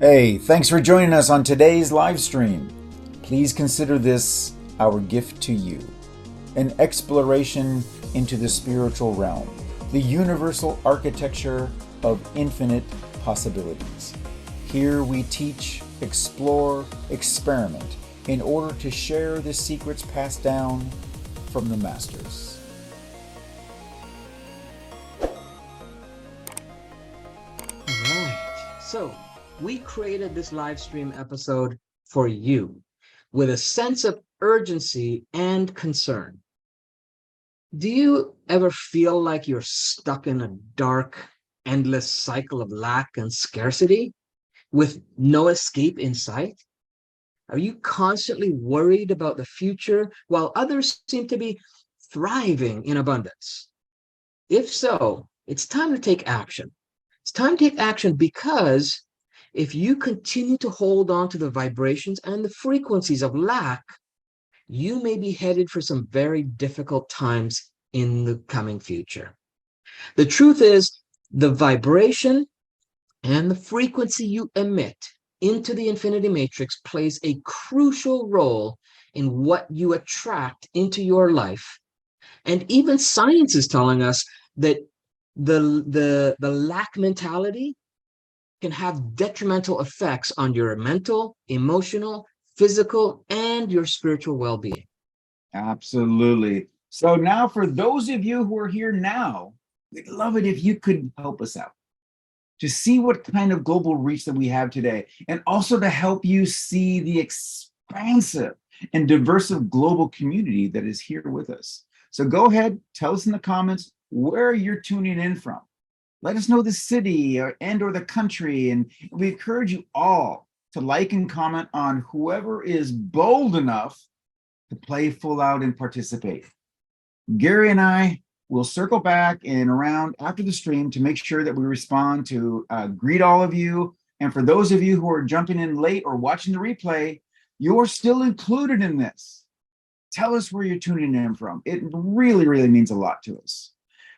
Hey, thanks for joining us on today's live stream. Please consider this our gift to you, an exploration into the spiritual realm, the universal architecture of infinite possibilities. Here we teach, explore, experiment in order to share the secrets passed down from the masters. Right. So we created this live stream episode for you with a sense of urgency and concern. Do you ever feel like you're stuck in a dark, endless cycle of lack and scarcity with no escape in sight? Are you constantly worried about the future while others seem to be thriving in abundance? If so, it's time to take action. It's time to take action because if you continue to hold on to the vibrations and the frequencies of lack, you may be headed for some very difficult times in the coming future. The truth is, the vibration and the frequency you emit into the infinity matrix plays a crucial role in what you attract into your life. And even science is telling us that the lack mentality can have detrimental effects on your mental, emotional, physical, and your spiritual well-being. Absolutely. So now for those of you who are here now, we'd love it if you could help us out to see what kind of global reach that we have today, and also to help you see the expansive and diverse global community that is here with us. So go ahead, tell us in the comments where you're tuning in from. Let us know the city or the country, and we encourage you all to like and comment on whoever is bold enough to play full out and participate. Gary and I will circle back and around after the stream to make sure that we respond to greet all of you. And for those of you who are jumping in late or watching the replay, you're still included in this. Tell us where you're tuning in from. It really, really means a lot to us.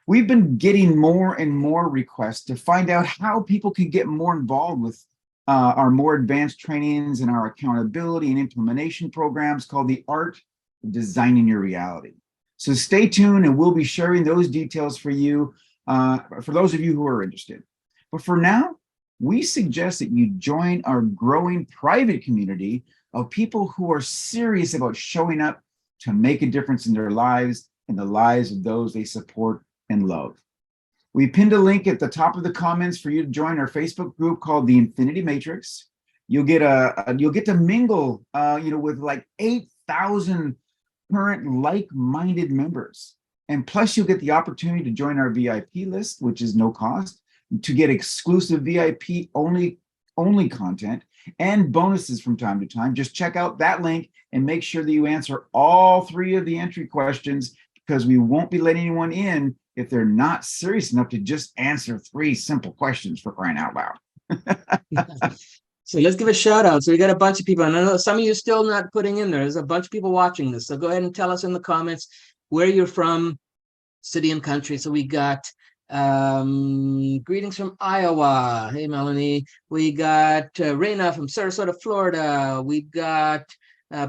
We've been getting more and more requests to find out how people can get more involved with our more advanced trainings and our accountability and implementation programs called the Art of Designing Your Reality. So stay tuned, and we'll be sharing those details for you, for those of you who are interested. But for now, we suggest that you join our growing private community of people who are serious about showing up to make a difference in their lives and the lives of those they support and love. We pinned a link at the top of the comments for you to join our Facebook group called the Infinity Matrix. You'll get to mingle, with like 8,000 current like-minded members, and plus you'll get the opportunity to join our VIP list, which is no cost, to get exclusive VIP only content and bonuses from time to time. Just check out that link and make sure that you answer all 3 of the entry questions, because we won't be letting anyone in if they're not serious enough to just answer 3 simple questions, for crying out loud. So let's give a shout out. So we got a bunch of people, and I know some of you still not putting in there. There's a bunch of people watching this. So go ahead and tell us in the comments where you're from, city and country. So we got greetings from Iowa. Hey, Melanie. We got Raina from Sarasota, Florida. We got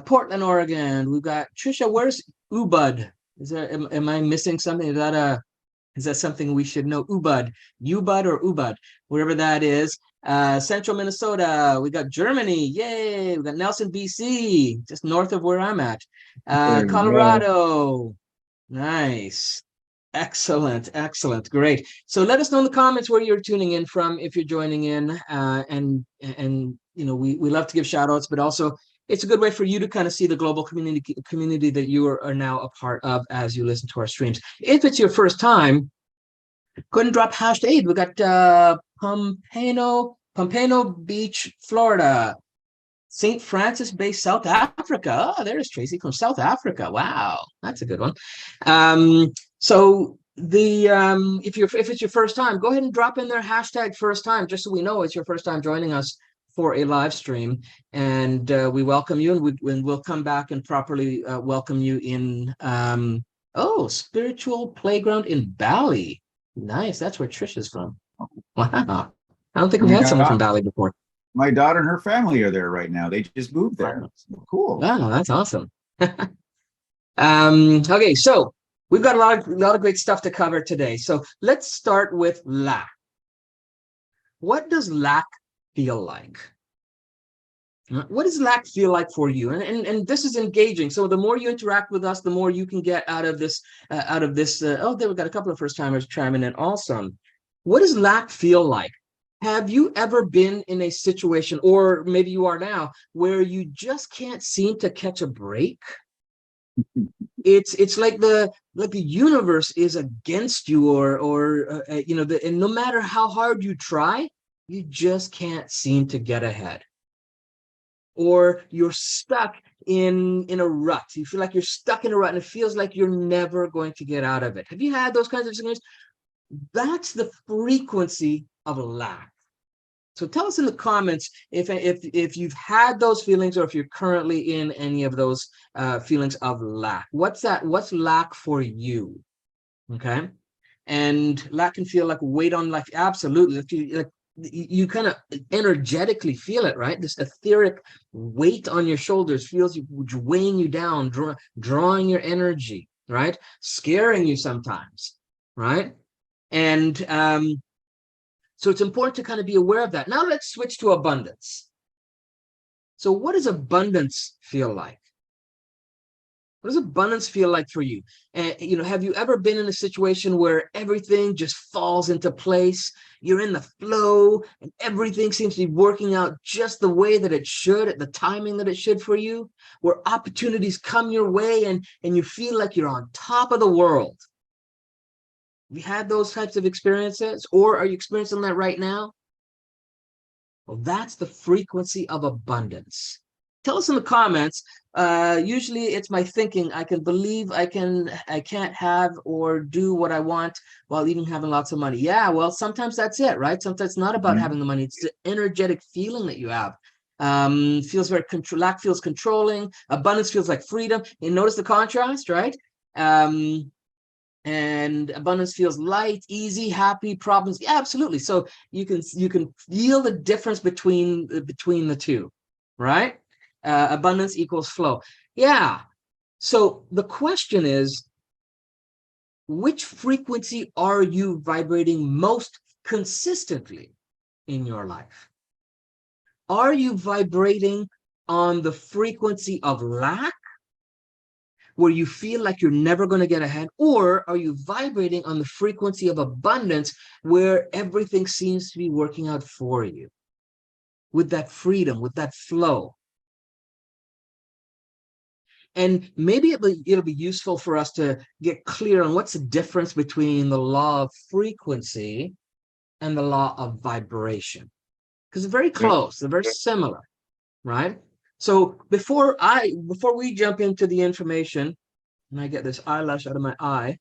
Portland, Oregon. We've got Trisha. Where's Ubud? Am I missing something? Is that something we should know? Ubud or Ubud, wherever that is. Central Minnesota. We got Germany. Yay. We got Nelson, BC, just north of where I'm at. Colorado. Nice. Excellent. Great. So let us know in the comments where you're tuning in from, if you're joining in. And we love to give shout outs, but also it's a good way for you to kind of see the global community that you are now a part of as you listen to our streams. If it's your first time, go ahead and drop #8. We got Pompano Beach, Florida. St. Francis Bay, South Africa. Oh, there's Tracy from South Africa. Wow, that's a good one. So if it's your first time, go ahead and drop in their #first time, just so we know it's your first time joining us for a live stream, and we welcome you, and we'll come back and properly welcome you in Spiritual Playground in Bali. Nice. That's where Trish is from. Wow. I don't think we've had someone from Bali before. My daughter and her family are there right now. They just moved there. Cool. Wow, that's awesome. Okay, so we've got a lot of great stuff to cover today. So let's start with lack. What does lack feel like? What does lack feel like for you? And this is engaging. So the more you interact with us, the more you can get out of this. Oh, there we got a couple of first timers chiming in. Awesome. What does lack feel like? Have you ever been in a situation, or maybe you are now, where you just can't seem to catch a break? It's like the universe is against you, or and no matter how hard you try, you just can't seem to get ahead. Or you're stuck in a rut. You feel like you're stuck in a rut and it feels like you're never going to get out of it. Have you had those kinds of scenarios? That's the frequency of lack. So tell us in the comments if you've had those feelings, or if you're currently in any of those feelings of lack. What's lack for you? Okay. And lack can feel like a weight on life. Absolutely. If you kind of energetically feel it, right? This etheric weight on your shoulders feels you weighing you down, drawing your energy, right? Scaring you sometimes, right? And so it's important to kind of be aware of that. Now let's switch to abundance. So what does abundance feel like? What does abundance feel like for you? And have you ever been in a situation where everything just falls into place? You're in the flow and everything seems to be working out just the way that it should, at the timing that it should for you, where opportunities come your way and you feel like you're on top of the world. Have you had those types of experiences, or are you experiencing that right now? Well, that's the frequency of abundance. Tell us in the comments. Usually it's my thinking. I can believe I can't have or do what I want while even having lots of money. Yeah, well, sometimes that's it, right? Sometimes it's not about having the money. It's the energetic feeling that you have. Feels very lack feels controlling. Abundance feels like freedom. And notice the contrast, right? And abundance feels light, easy, happy, problems. Yeah, absolutely. So you can feel the difference between the two, right? Abundance equals flow. Yeah. So the question is, which frequency are you vibrating most consistently in your life? Are you vibrating on the frequency of lack, where you feel like you're never going to get ahead? Or are you vibrating on the frequency of abundance, where everything seems to be working out for you, with that freedom, with that flow? And maybe it'll be useful for us to get clear on what's the difference between the law of frequency and the law of vibration, because they're very close, they're very similar, right? So before we jump into the information, and I get this eyelash out of my eye,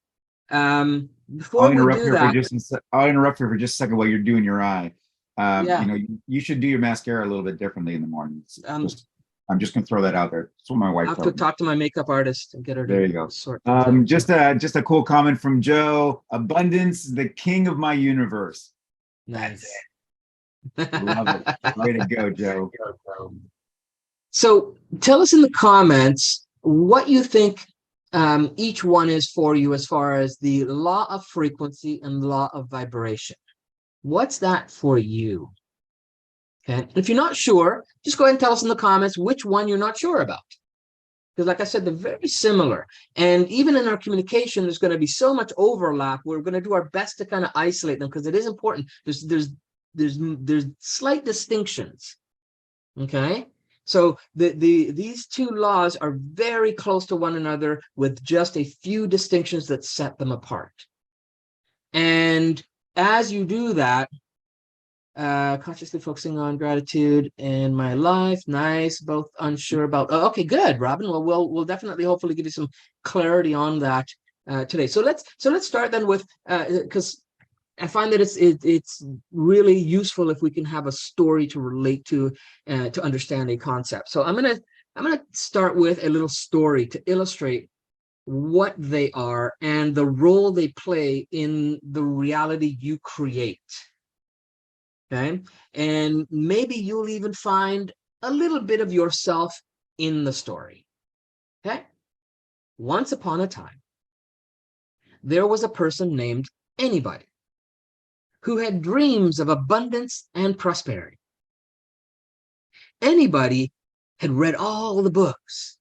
before I'll we interrupt do you that, I'll interrupt you for just a second while you're doing your eye. yeah, You should do your mascara a little bit differently in the mornings. I'm just going to throw that out there. That's what my wife I have told to me. talk to my makeup artist and get her to There you go. sort things out. Just a cool comment from Joe. Abundance, the king of my universe. Nice. Love it. Way to go, Joe. So tell us in the comments what you think each one is for you, as far as the law of frequency and law of vibration. What's that for you? Okay. If you're not sure, just go ahead and tell us in the comments which one you're not sure about. Because like I said, they're very similar. And even in our communication, there's going to be so much overlap. We're going to do our best to kind of isolate them, because it is important. There's slight distinctions. Okay. So these two laws are very close to one another, with just a few distinctions that set them apart. And as you do that, consciously focusing on gratitude in my life. Nice. Both unsure about. Oh, okay, good, Robin. Well, we'll definitely hopefully give you some clarity on that today. So let's start then with, because I find that it's really useful if we can have a story to relate to understand a concept. So I'm gonna start with a little story to illustrate what they are and the role they play in the reality you create. Okay. And maybe you'll even find a little bit of yourself in the story. Okay. Once upon a time, there was a person named Anybody who had dreams of abundance and prosperity. Anybody had read all the books,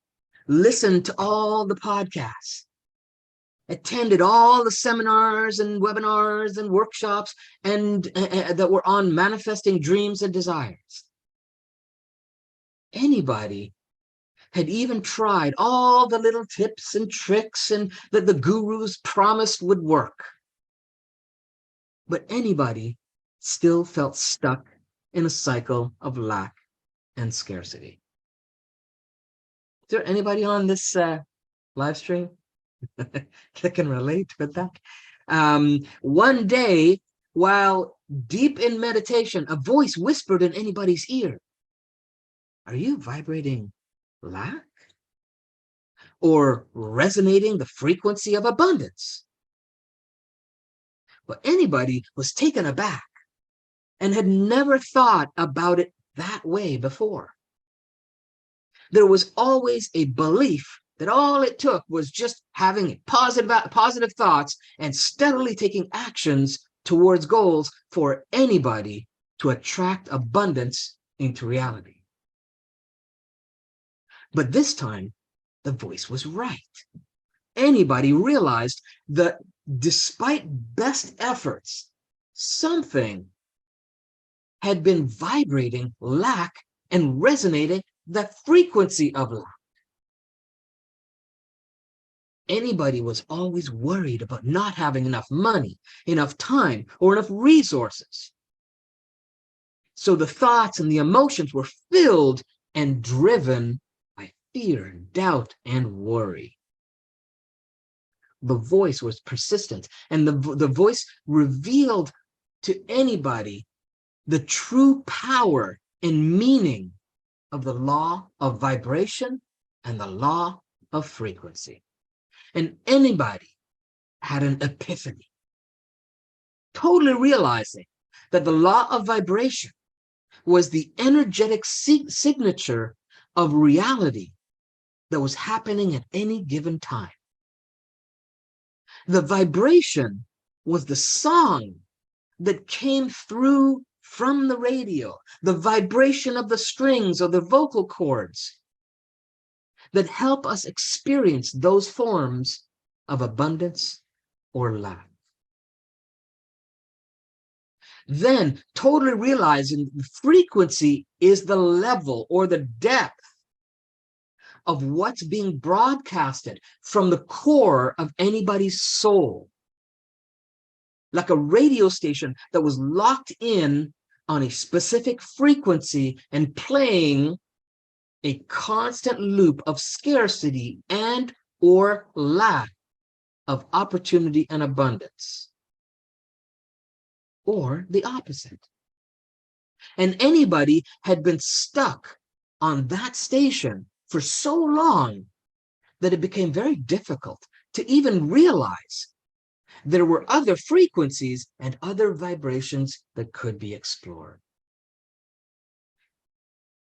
listened to all the podcasts, attended all the seminars and webinars and workshops and that were on manifesting dreams and desires. Anybody had even tried all the little tips and tricks and that the gurus promised would work. But anybody still felt stuck in a cycle of lack and scarcity. Is there anybody on this live stream that can relate with that? One day, while deep in meditation, a voice whispered in Anybody's ear, "Are you vibrating lack? Or resonating the frequency of abundance?" But Anybody was taken aback and had never thought about it that way before. There was always a belief that all it took was just having positive thoughts and steadily taking actions towards goals for anybody to attract abundance into reality. But this time, the voice was right. Anybody realized that despite best efforts, something had been vibrating lack and resonating the frequency of lack. Anybody was always worried about not having enough money, enough time, or enough resources. So the thoughts and the emotions were filled and driven by fear, doubt, and worry. The voice was persistent, and the voice revealed to anybody the true power and meaning of the law of vibration and the law of frequency. And Anybody had an epiphany, totally realizing that the law of vibration was the energetic signature of reality that was happening at any given time. The vibration was the song that came through from the radio, the vibration of the strings or the vocal cords that help us experience those forms of abundance or lack. Then, totally realizing the frequency is the level or the depth of what's being broadcasted from the core of anybody's soul. Like a radio station that was locked in on a specific frequency and playing a constant loop of scarcity and or lack of opportunity and abundance. Or the opposite. And Anybody had been stuck on that station for so long that it became very difficult to even realize there were other frequencies and other vibrations that could be explored.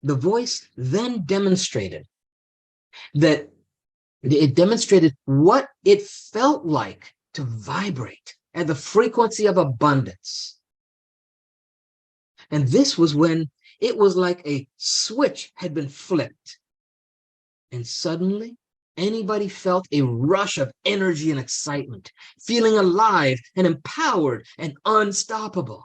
The voice then demonstrated that it demonstrated what it felt like to vibrate at the frequency of abundance. And this was when it was like a switch had been flipped. And suddenly, Anybody felt a rush of energy and excitement, feeling alive and empowered and unstoppable.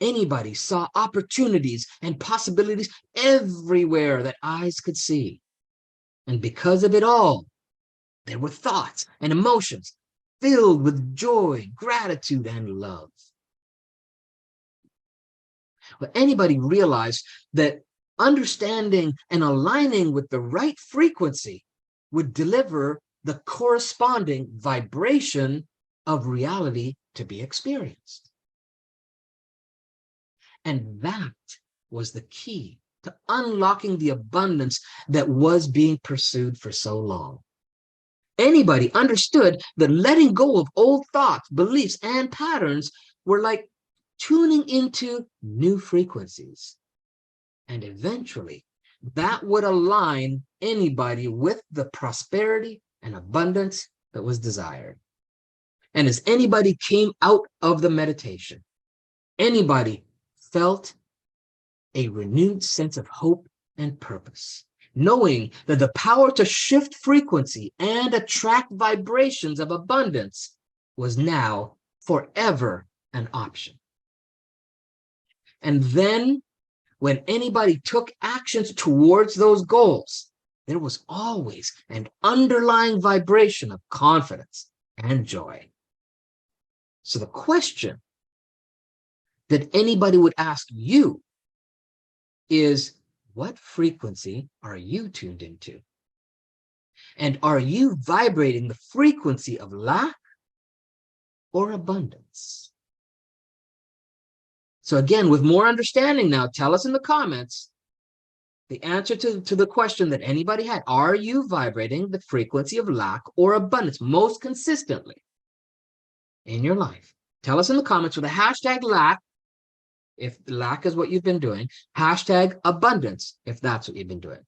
Anybody saw opportunities and possibilities everywhere that eyes could see. And because of it all, there were thoughts and emotions filled with joy, gratitude, and love. But Anybody realized that understanding and aligning with the right frequency would deliver the corresponding vibration of reality to be experienced. And that was the key to unlocking the abundance that was being pursued for so long. Anybody understood that letting go of old thoughts, beliefs, and patterns were like tuning into new frequencies. And eventually, that would align anybody with the prosperity and abundance that was desired. And as anybody came out of the meditation, anybody felt a renewed sense of hope and purpose, knowing that the power to shift frequency and attract vibrations of abundance was now forever an option. And then when anybody took actions towards those goals, there was always an underlying vibration of confidence and joy. So the question that anybody would ask you is, what frequency are you tuned into? And are you vibrating the frequency of lack or abundance? So again, with more understanding now, tell us in the comments the answer to the question that anybody had. Are you vibrating the frequency of lack or abundance most consistently in your life? Tell us in the comments with the hashtag lack, if lack is what you've been doing, hashtag abundance, if that's what you've been doing.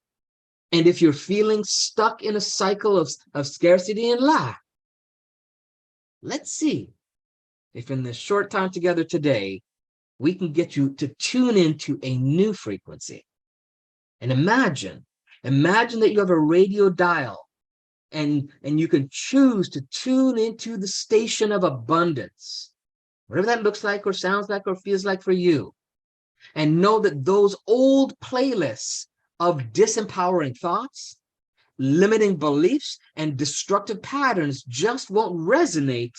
And if you're feeling stuck in a cycle of scarcity and lack, let's see if in this short time together today, we can get you to tune into a new frequency. And imagine that you have a radio dial and you can choose to tune into the station of abundance, whatever that looks like or sounds like or feels like for you. And know that those old playlists of disempowering thoughts, limiting beliefs, and destructive patterns just won't resonate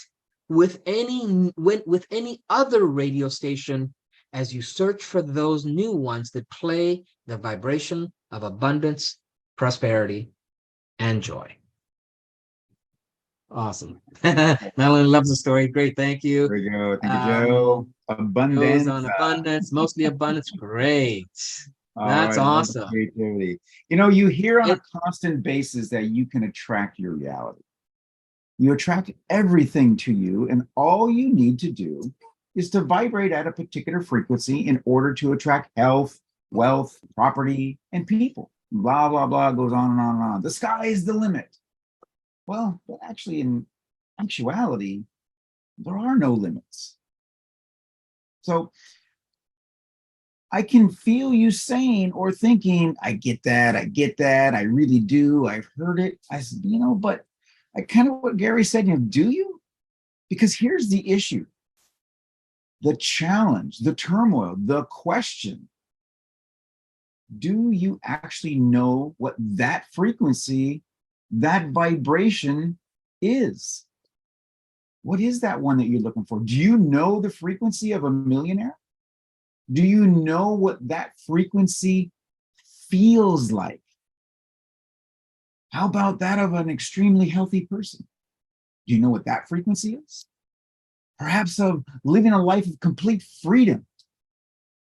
with any other radio station as you search for those new ones that play the vibration of abundance, prosperity, and joy. Awesome. Madeline loves the story. Great. Thank you. There we go. Thank you, Joe. Abundance. On abundance, mostly abundance. Great. All That's right, awesome. Creativity. You know, you hear on a constant basis that you can attract your reality. You attract everything to you, and all you need to do is to vibrate at a particular frequency in order to attract health, wealth, property, and people. Blah, blah, blah, goes on and on and on. The sky is the limit. Well, but actually, in actuality, there are no limits. So I can feel you saying or thinking, I get that, I really do, I've heard it. I said, you know, but I kind of what Gary said, you know, do you? Because here's the issue, the challenge, the turmoil, the question. Do you actually know what that frequency, that vibration is? What is that one that you're looking for? Do you know the frequency of a millionaire? Do you know what that frequency feels like? How about that of an extremely healthy person? Do you know what that frequency is? Perhaps of living a life of complete freedom.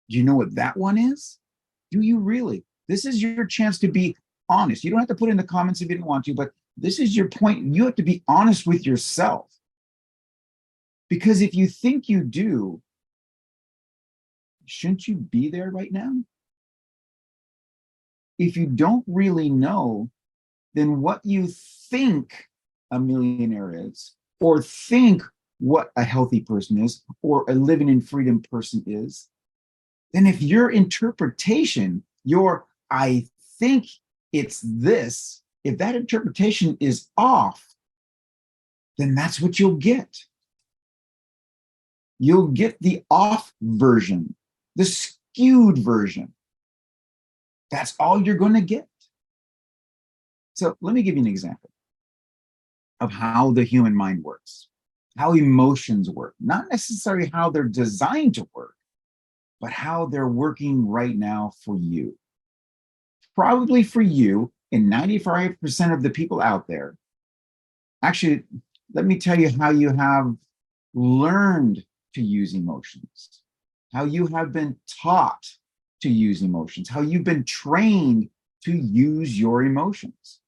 Do you know what that one is? Do you really? This is your chance to be honest. You don't have to put in the comments if you didn't want to, but this is your point. You have to be honest with yourself. Because if you think you do, shouldn't you be there right now? If you don't really know, then what you think a millionaire is, or think what a healthy person is, or a living in freedom person is, then if your interpretation, your I think it's this, if that interpretation is off, then that's what you'll get. You'll get the off version, the skewed version. That's all you're going to get. So let me give you an example of how the human mind works, how emotions work, not necessarily how they're designed to work, but how they're working right now for you. Probably for you and 95% of the people out there. Actually, let me tell you how you have learned to use emotions, how you have been taught to use emotions, how you've been trained to use your emotions,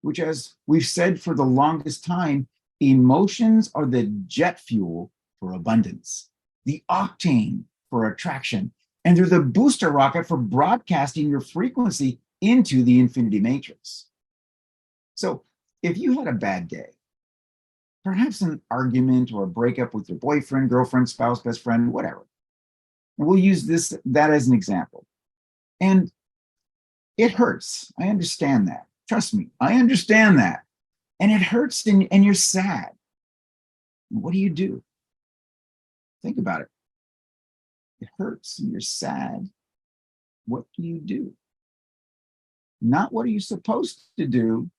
which, as we've said for the longest time, emotions are the jet fuel for abundance. the octane for attraction, and they're the booster rocket for broadcasting your frequency into the infinity matrix. So if you had a bad day, perhaps an argument or a breakup with your boyfriend, girlfriend, spouse, best friend, whatever, and we'll use that as an example. And it hurts. I understand that. Trust me, I understand that. And it hurts and you're sad. What do? Think about it. It hurts and you're sad. What do you do? Not what are you supposed to do.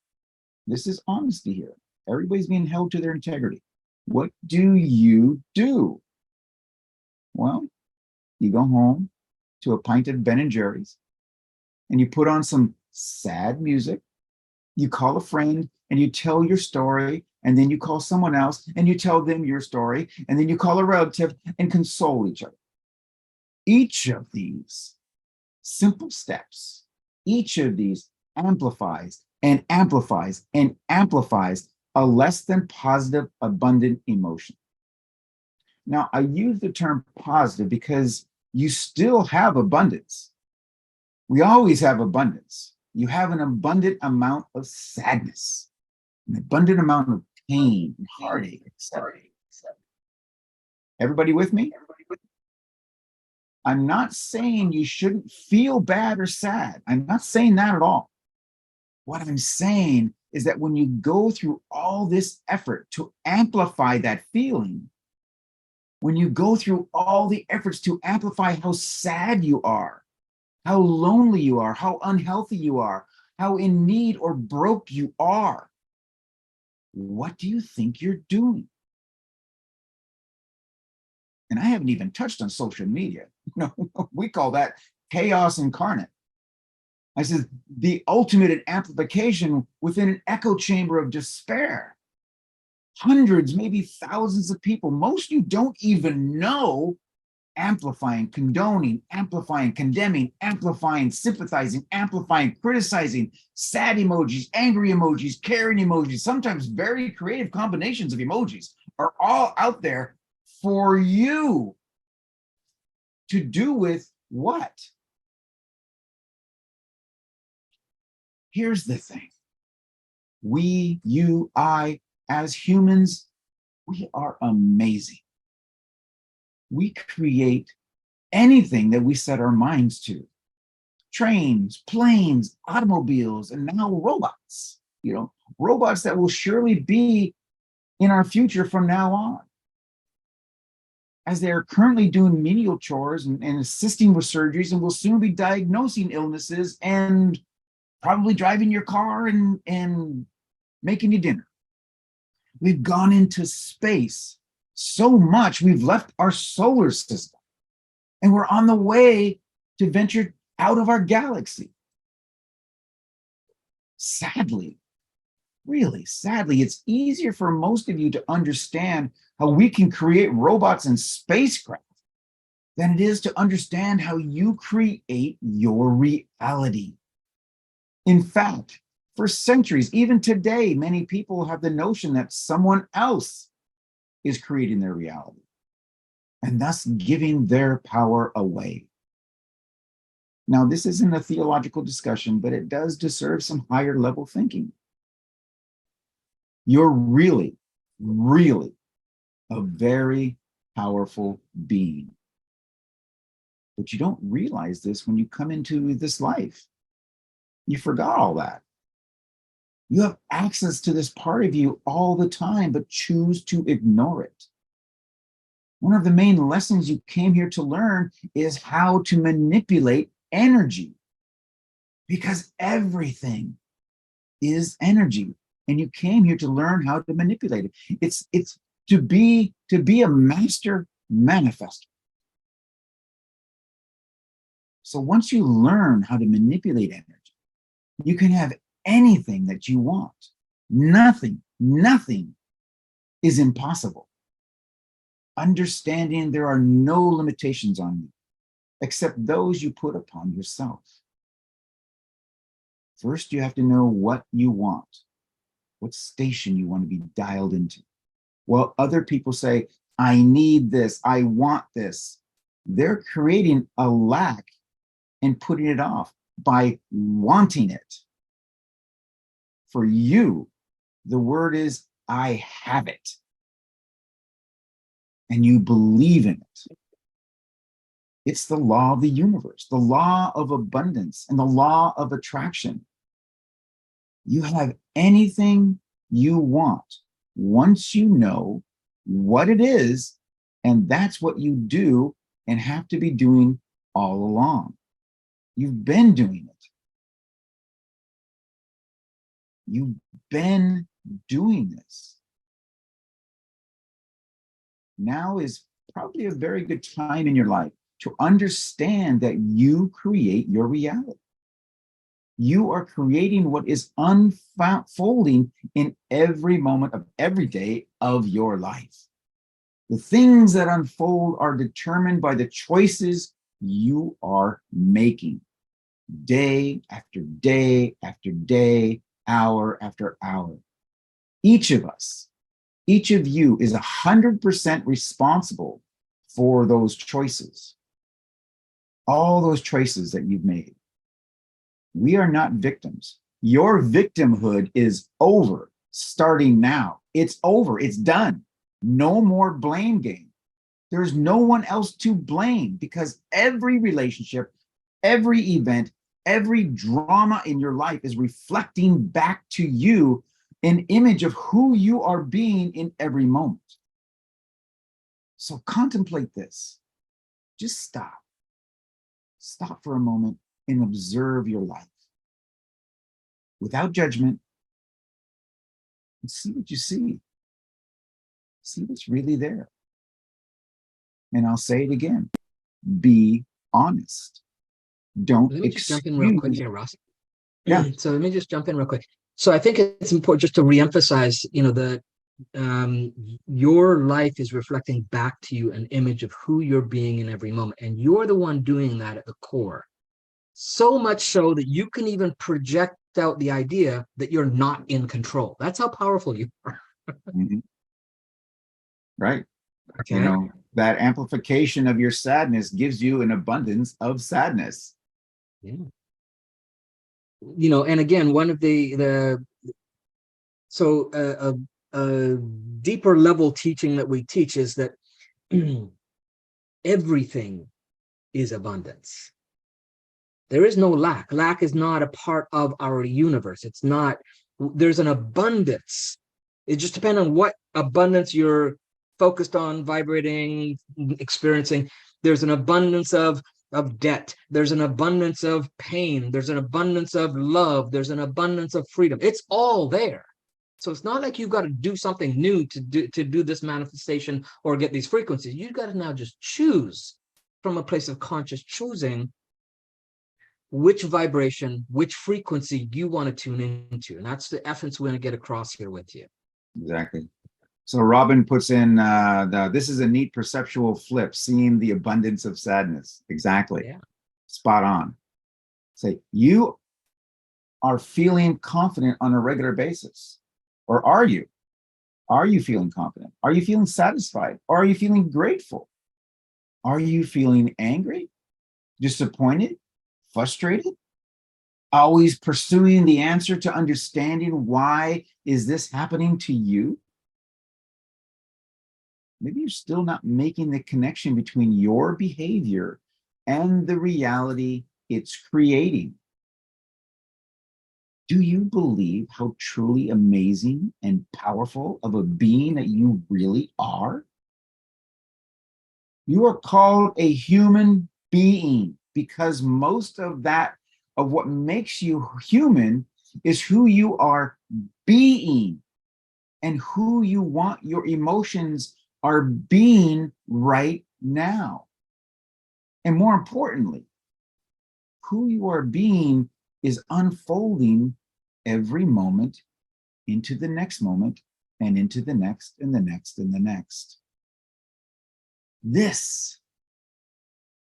This is honesty here. Everybody's being held to their integrity. What do you do? Well, you go home to a pint of Ben & Jerry's and you put on some sad music. You call a friend and you tell your story, and then you call someone else and you tell them your story, and then you call a relative and console each other. Each of these simple steps, each of these amplifies and amplifies and amplifies a less than positive, abundant emotion. Now, I use the term positive because you still have abundance. We always have abundance. You have an abundant amount of sadness, an abundant amount of pain and heartache, etc. Everybody with me? I'm not saying you shouldn't feel bad or sad. I'm not saying that at all. What I'm saying is that when you go through all this effort to amplify that feeling, when you go through all the efforts to amplify how sad you are, how lonely you are, how unhealthy you are, how in need or broke you are, what do you think you're doing? And I haven't even touched on social media. We call that chaos incarnate. I said, the ultimate amplification within an echo chamber of despair. Hundreds, maybe thousands of people, most you don't even know, amplifying, condoning, amplifying, condemning, amplifying, sympathizing, amplifying, criticizing, sad emojis, angry emojis, caring emojis, sometimes very creative combinations of emojis are all out there for you to do with what? Here's the thing. We, you, I, as humans, we are amazing. We create anything that we set our minds to. Trains, planes, automobiles, and now robots. Robots that will surely be in our future from now on. As they are currently doing menial chores and assisting with surgeries, and will soon be diagnosing illnesses and probably driving your car and making you dinner. We've gone into space so much, we've left our solar system, and we're on the way to venture out of our galaxy. Sadly, really sadly, it's easier for most of you to understand how we can create robots and spacecraft than it is to understand how you create your reality. In fact, for centuries, even today, many people have the notion that someone else is creating their reality and thus giving their power away. Now, this isn't a theological discussion, but it does deserve some higher level thinking. You're really, really a very powerful being. But you don't realize this when you come into this life. You forgot all that. You have access to this part of you all the time, but choose to ignore it. One of the main lessons you came here to learn is how to manipulate energy, because everything is energy, and you came here to learn how to manipulate it. It's to be a master manifester. So once you learn how to manipulate energy, you can have anything that you want. Nothing is impossible. Understanding there are no limitations on you, except those you put upon yourself. First, you have to know what you want, what station you want to be dialed into. While other people say, I need this, I want this. They're creating a lack and putting it off by wanting it. For you, the word is, I have it. And you believe in it. It's the law of the universe, the law of abundance, and the law of attraction. You have anything you want once you know what it is, and that's what you do and have to be doing all along. You've been doing it. You've been doing this. Now is probably a very good time in your life to understand that you create your reality. You are creating what is unfolding in every moment of every day of your life. The things that unfold are determined by the choices you are making day after day after day, hour after hour. Each of us, each of you is 100% responsible for those choices. All those choices that you've made. We are not victims. Your victimhood is over starting now. It's over. It's done. No more blame game. There's no one else to blame because every relationship, every event, every drama in your life is reflecting back to you an image of who you are being in every moment. So contemplate this. Just stop. Stop for a moment and observe your life without judgment and see what you see. See what's really there. And I'll say it again. Be honest. Don't Let me just jump in real quick here, Ross. Yeah. So let me just jump in real quick. So I think it's important just to reemphasize, that your life is reflecting back to you an image of who you're being in every moment. And you're the one doing that at the core. So much so that you can even project out the idea that you're not in control. That's how powerful you are. Mm-hmm. Right. Okay. That amplification of your sadness gives you an abundance of sadness. Yeah. And again, one of a deeper level teaching that we teach is that everything is abundance. There is no lack. Lack is not a part of our universe. It's not, there's an abundance. It just depends on what abundance you're focused on, vibrating, experiencing. There's an abundance of debt. There's an abundance of pain. There's an abundance of love. There's an abundance of freedom. It's all there. So it's not like you've got to do something new to do this manifestation or get these frequencies. You've got to now just choose from a place of conscious choosing which vibration, which frequency you want to tune into. And that's the essence we're going to get across here with you. Exactly. So Robin puts in, this is a neat perceptual flip, seeing the abundance of sadness. Exactly. Yeah. Spot on. Say, you are feeling confident on a regular basis. Or are you? Are you feeling confident? Are you feeling satisfied? Or are you feeling grateful? Are you feeling angry, disappointed, frustrated? Always pursuing the answer to understanding why is this happening to you? Maybe you're still not making the connection between your behavior and the reality it's creating. Do you believe how truly amazing and powerful of a being that you really are? You are called a human being because most of what makes you human is who you are being and who you want your emotions are being right now. And more importantly, who you are being is unfolding every moment into the next moment and into the next and the next and the next. This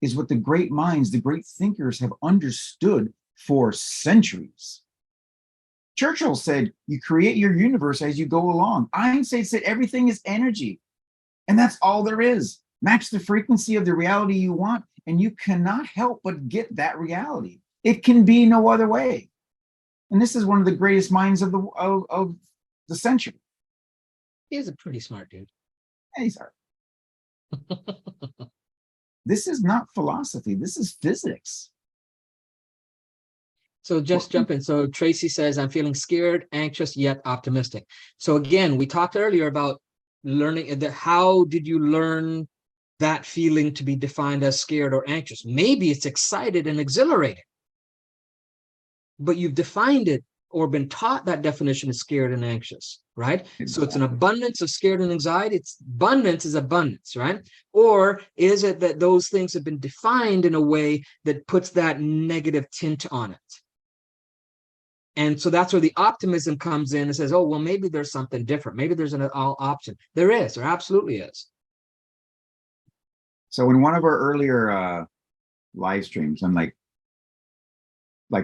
is what the great minds, the great thinkers have understood for centuries. Churchill said, you create your universe as you go along. Einstein said everything is energy. And that's all there is. Match the frequency of the reality you want, and you cannot help but get that reality. It can be no other way. And this is one of the greatest minds of the century. He's a pretty smart dude. Yeah, he's all right. This is not philosophy. This is physics. So just jump in. So Tracy says, I'm feeling scared, anxious, yet optimistic. So again, we talked earlier about learning how did you learn that feeling to be defined as scared or anxious? Maybe it's excited and exhilarated, but you've defined it or been taught that definition is scared and anxious, right? Exactly. So it's an abundance of scared and anxiety. It's abundance is abundance, right? Or is it that those things have been defined in a way that puts that negative tint on it? And so that's where the optimism comes in and says, oh, well, maybe there's something different. Maybe there's an all option. There absolutely is. So in one of our earlier live streams, and like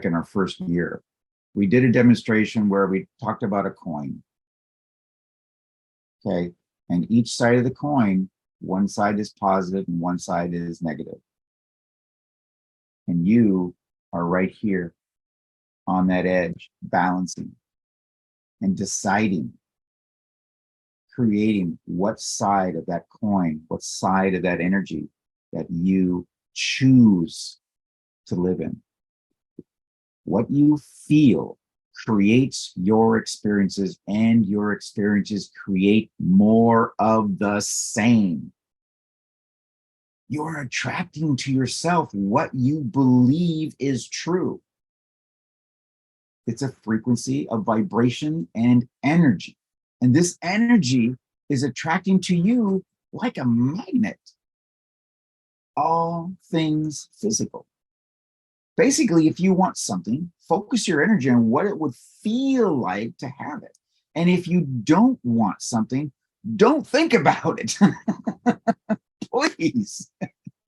in our first year, we did a demonstration where we talked about a coin. Okay. And each side of the coin, one side is positive and one side is negative. And you are right here on that edge, balancing and deciding, creating what side of that coin, what side of that energy that you choose to live in. What you feel creates your experiences, and your experiences create more of the same. You're attracting to yourself what you believe is true. It's a frequency of vibration and energy. And this energy is attracting to you like a magnet. All things physical. Basically, if you want something, focus your energy on what it would feel like to have it. And if you don't want something, don't think about it. Please.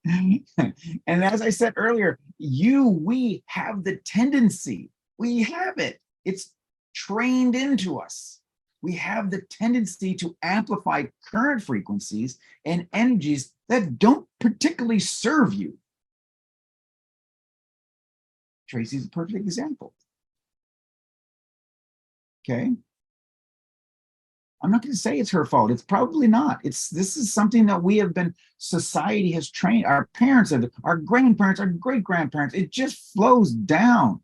And as I said earlier, we have the tendency, we have it. It's trained into us. We have the tendency to amplify current frequencies and energies that don't particularly serve you. Tracy's a perfect example. Okay. I'm not going to say it's her fault. It's probably not. This is something that we have been, society has trained, our parents, our grandparents, our great-grandparents. It just flows down.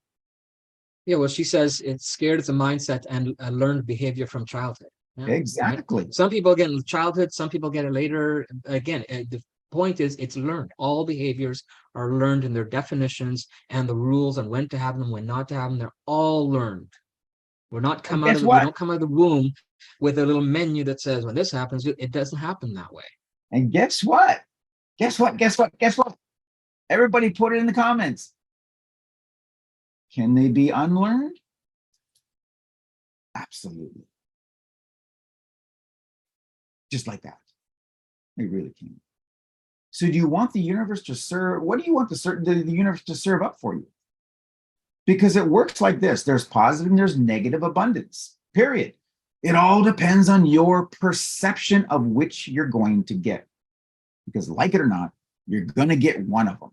Yeah, well, she says it's scared. It's a mindset and a learned behavior from childhood. Yeah, exactly. Right? Some people get it in childhood. Some people get it later. Again, the point is it's learned. All behaviors are learned in their definitions and the rules and when to have them, when not to have them. They're all learned. We're not come out of we don't come out of the womb with a little menu that says when this happens, it doesn't happen that way. And guess what? Guess what? Guess what? Guess what? Everybody put it in the comments. Can they be unlearned? Absolutely. Just like that. They really can. So do you want the universe to serve? What do you want the universe to serve up for you? Because it works like this. There's positive and there's negative abundance, period. It all depends on your perception of which you're going to get. Because like it or not, you're going to get one of them.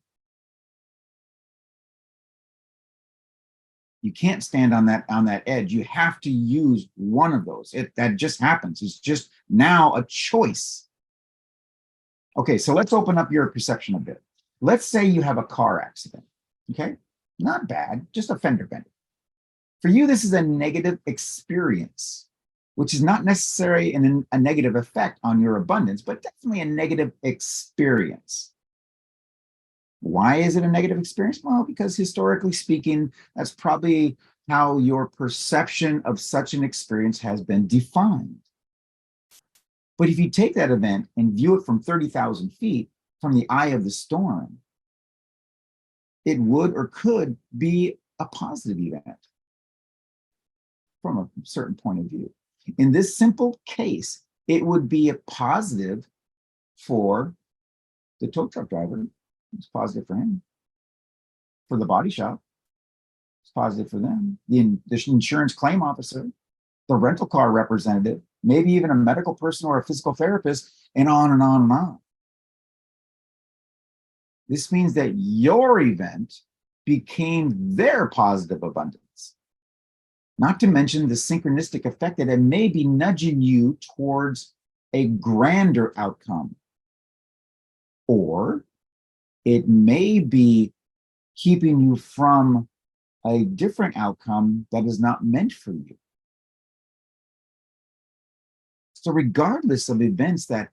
You can't stand on that edge. You have to use one of those. That just happens. It's just now a choice. Okay, so let's open up your perception a bit. Let's say you have a car accident. Okay, not bad, just a fender bender. For you, this is a negative experience, which is not necessarily a negative effect on your abundance, but definitely a negative experience. Why is it a negative experience? Well, because historically speaking, that's probably how your perception of such an experience has been defined. But if you take that event and view it from 30,000 feet, from the eye of the storm, it would or could be a positive event from a certain point of view. In this simple case, it would be a positive for the tow truck driver. It's positive for him. For the body shop, it's positive for them. The insurance claim officer, the rental car representative, maybe even a medical person or a physical therapist, and on and on and on. This means that your event became their positive abundance. Not to mention the synchronistic effect that it may be nudging you towards a grander outcome. Or it may be keeping you from a different outcome that is not meant for you. So regardless of events that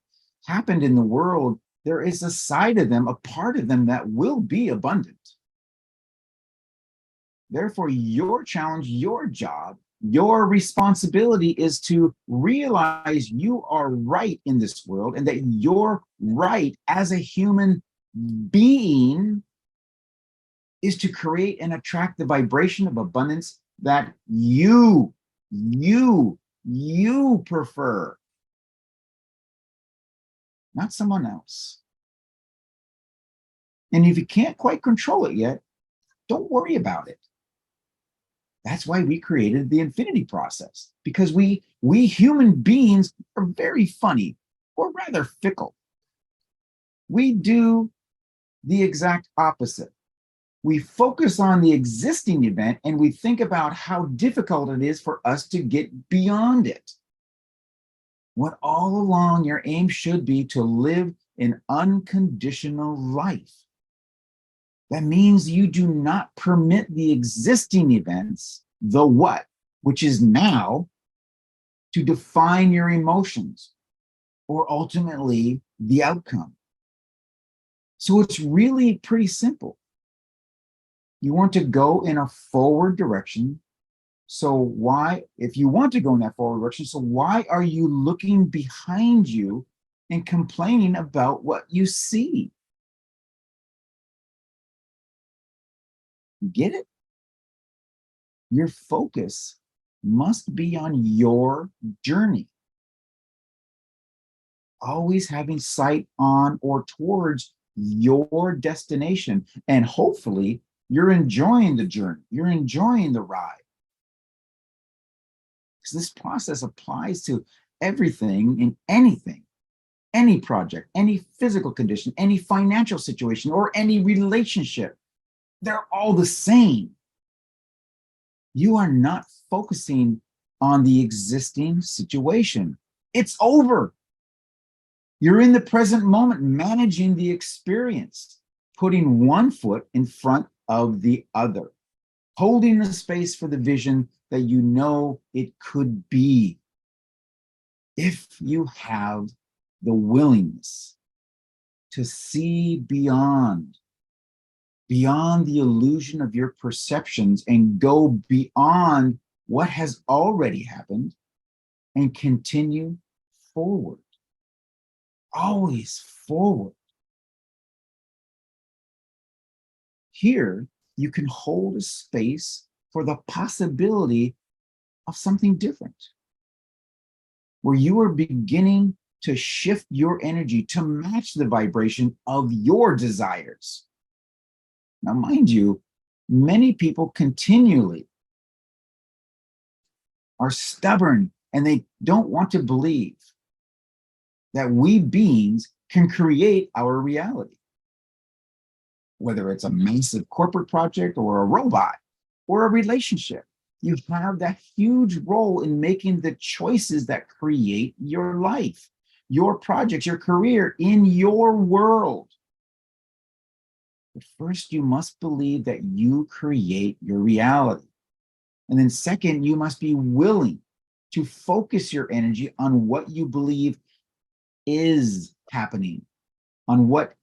happened in the world, there is a side of them, a part of them that will be abundant. Therefore, your challenge, your job, your responsibility is to realize you are right in this world and that you're right as a human being is to create and attract the vibration of abundance that you prefer, not someone else. And if you can't quite control it yet, don't worry about it. That's why we created the infinity process, because we human beings are very funny, or rather fickle. We do the exact opposite. We focus on the existing event and we think about how difficult it is for us to get beyond it. What all along your aim should be to live an unconditional life. That means you do not permit the existing events, the what, which is now, to define your emotions or ultimately the outcome. So it's really pretty simple. You want to go in a forward direction. So why, if you want to go in that forward direction, so why are you looking behind you and complaining about what you see? Get it? Your focus must be on your journey. Always having sight on or towards your destination. And hopefully you're enjoying the journey. You're enjoying the ride. Because this process applies to everything and anything, any project, any physical condition, any financial situation, or any relationship. They're all the same. You are not focusing on the existing situation. It's over. You're in the present moment, managing the experience, putting one foot in front of the other, holding the space for the vision that you know it could be. If you have the willingness to see beyond the illusion of your perceptions and go beyond what has already happened and continue forward. Always forward. Here, you can hold a space for the possibility of something different, where you are beginning to shift your energy to match the vibration of your desires. Now, mind you, many people continually are stubborn and they don't want to believe that we beings can create our reality. Whether it's a massive corporate project or a robot or a relationship, you have that huge role in making the choices that create your life, your projects, your career, in your world. But first, you must believe that you create your reality. And then second, you must be willing to focus your energy on what you believe is happening, on what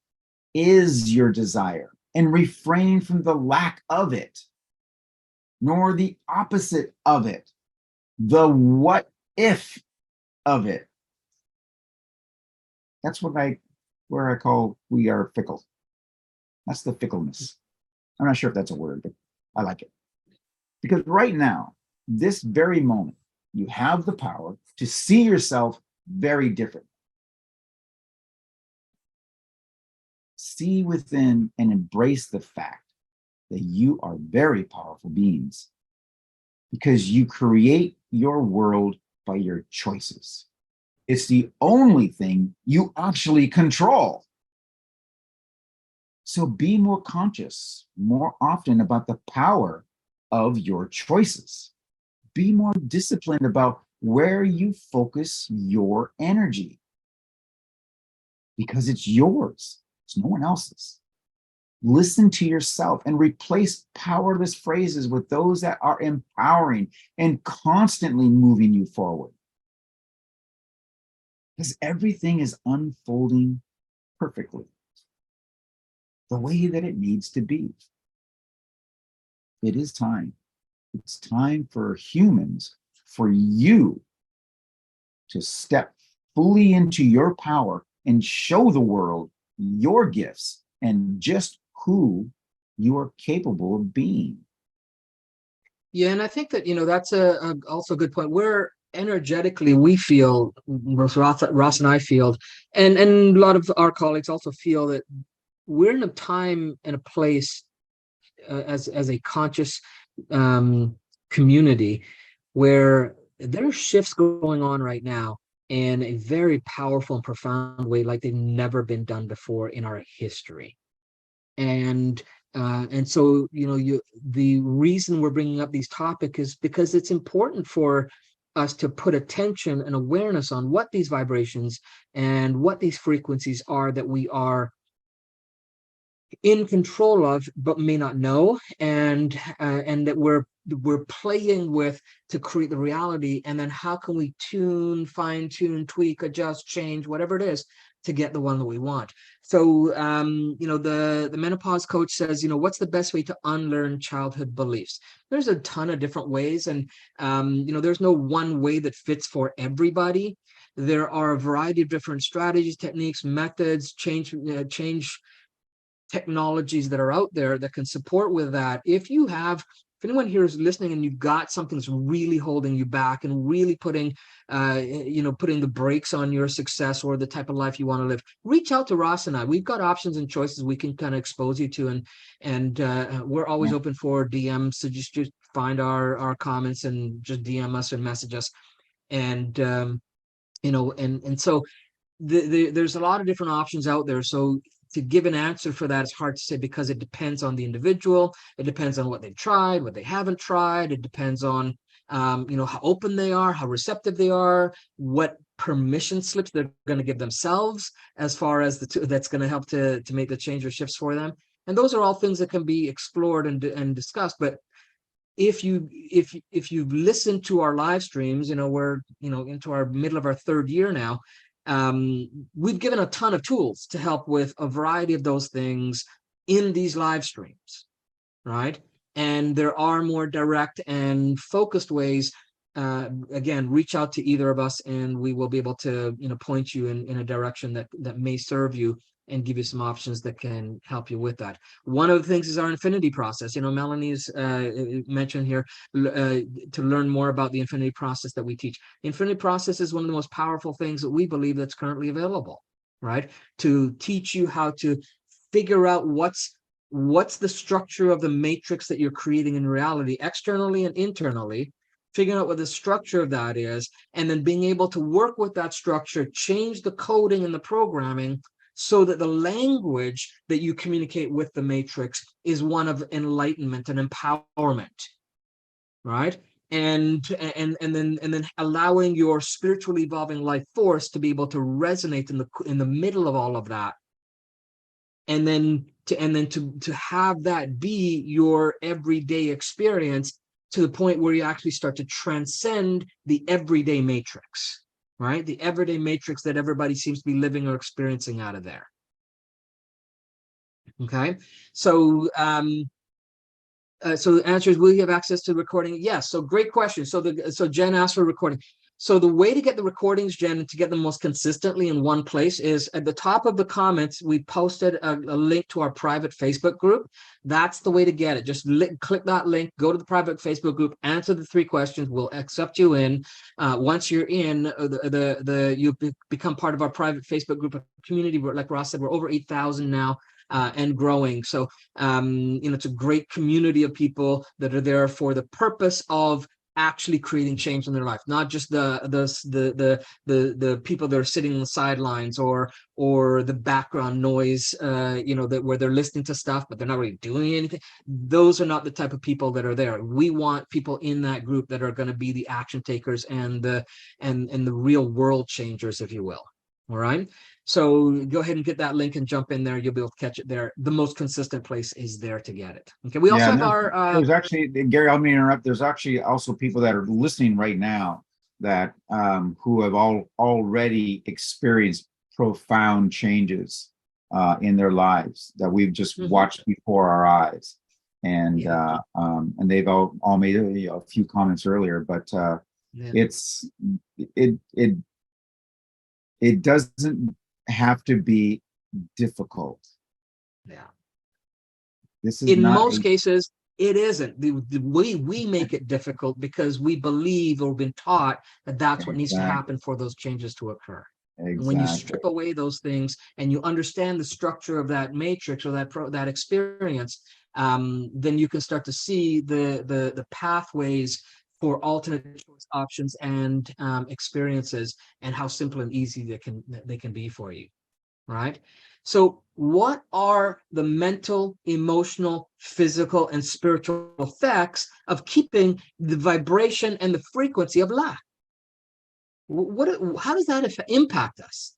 is your desire, and refrain from the lack of it, nor the opposite of it, the what if of it. That's where I call we are fickle. That's the fickleness. I'm not sure if that's a word, but I like it. Because right now, this very moment, you have the power to see yourself very different. See within and embrace the fact that you are very powerful beings, because you create your world by your choices. It's the only thing you actually control. So be more conscious more often about the power of your choices. Be more disciplined about where you focus your energy, because it's yours, it's no one else's. Listen to yourself and replace powerless phrases with those that are empowering and constantly moving you forward. Because everything is unfolding perfectly, the way that it needs to be. It is time. It's time for humans, for you to step fully into your power and show the world your gifts and just who you are capable of being. Yeah, and I think that, that's also a good point. We're energetically, we feel, Ross and I feel, and a lot of our colleagues also feel that we're in a time and a place as a conscious community where there are shifts going on right now in a very powerful and profound way, like they've never been done before in our history. And so, the reason we're bringing up these topics is because it's important for us to put attention and awareness on what these vibrations and what these frequencies are that we are in control of but may not know, and that we're playing with to create the reality. And then how can we fine tune, tweak, adjust, change, whatever it is, to get the one that we want. So the menopause coach says, what's the best way to unlearn childhood beliefs? There's a ton of different ways, and there's no one way that fits for everybody. There are a variety of different strategies, techniques, methods, change technologies that are out there that can support with that. If anyone here is listening and you've got something that's really holding you back and really putting the brakes on your success or the type of life you want to live, reach out to Ross and I. We've got options and choices we can kind of expose you to, and we're always open for DMs. So just find our comments and just DM us and message us. And so there's a lot of different options out there. So to give an answer for that is hard to say, because it depends on the individual. It depends on what they've tried, what they haven't tried. It depends on, how open they are, how receptive they are, what permission slips they're going to give themselves as far as that's going to help to make the change or shifts for them. And those are all things that can be explored and discussed. But if you've listened to our live streams, we're into our middle of our third year now. We've given a ton of tools to help with a variety of those things in these live streams, right? And there are more direct and focused ways. Again, reach out to either of us and we will be able to point you in a direction that may serve you and give you some options that can help you with that. One of the things is our infinity process. Melanie's mentioned here to learn more about the infinity process that we teach. The infinity process is one of the most powerful things that we believe that's currently available, right? To teach you how to figure out what's the structure of the matrix that you're creating in reality, externally and internally, figuring out what the structure of that is, and then being able to work with that structure, change the coding and the programming so that the language that you communicate with the matrix is one of enlightenment and empowerment, right? And then allowing your spiritually evolving life force to be able to resonate in the middle of all of that, and then to have that be your everyday experience, to the point where you actually start to transcend the everyday matrix, right? The everyday matrix that everybody seems to be living or experiencing out of there. Okay, so so the answer is, will you have access to the recording? Yes. So great question. So Jen asked for a recording. So the way to get the recordings, Jen, and to get them most consistently in one place is at the top of the comments, we posted a link to our private Facebook group. That's the way to get it. Just click that link, go to the private Facebook group, answer the 3 questions. We'll accept you in. Once you're in, you become part of our private Facebook group community. Like Ross said, we're over 8,000 now. And growing. So, it's a great community of people that are there for the purpose of actually creating change in their life, not just the people that are sitting on the sidelines or the background noise, that where they're listening to stuff but they're not really doing anything. Those are not the type of people that are there. We want people in that group that are going to be the action takers and the real world changers, if you will. All right. So go ahead and get that link and jump in there. You'll be able to catch it there. The most consistent place is there to get it. Okay. We also have there's actually, Gary, I'll interrupt. There's actually also people that are listening right now that who have already experienced profound changes in their lives that we've just watched before our eyes, and they've all made a few comments earlier, but it doesn't have to be difficult. Yeah. This is in most cases, it isn't. We make it difficult because we believe or been taught that that's what needs to happen for those changes to occur. Exactly. And when you strip away those things and you understand the structure of that matrix or that experience, then you can start to see the pathways for alternate choice options and experiences, and how simple and easy they can be for you, right? So what are the mental, emotional, physical, and spiritual effects of keeping the vibration and the frequency of lack? How does that impact us?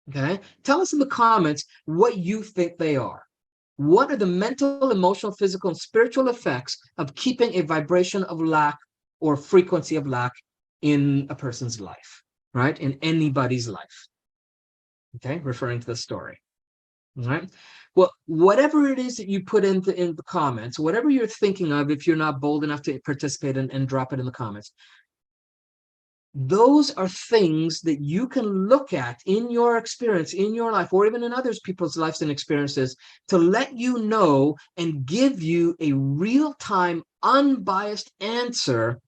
Okay, tell us in the comments what you think they are. What are the mental, emotional, physical, and spiritual effects of keeping a vibration of lack or frequency of lack in a person's life, right? In anybody's life. Okay, referring to the story. All right. Well, whatever it is that you put in the comments, whatever you're thinking of, if you're not bold enough to participate and drop it in the comments, those are things that you can look at in your experience, in your life, or even in others people's lives and experiences, to let you know and give you a real-time, unbiased answer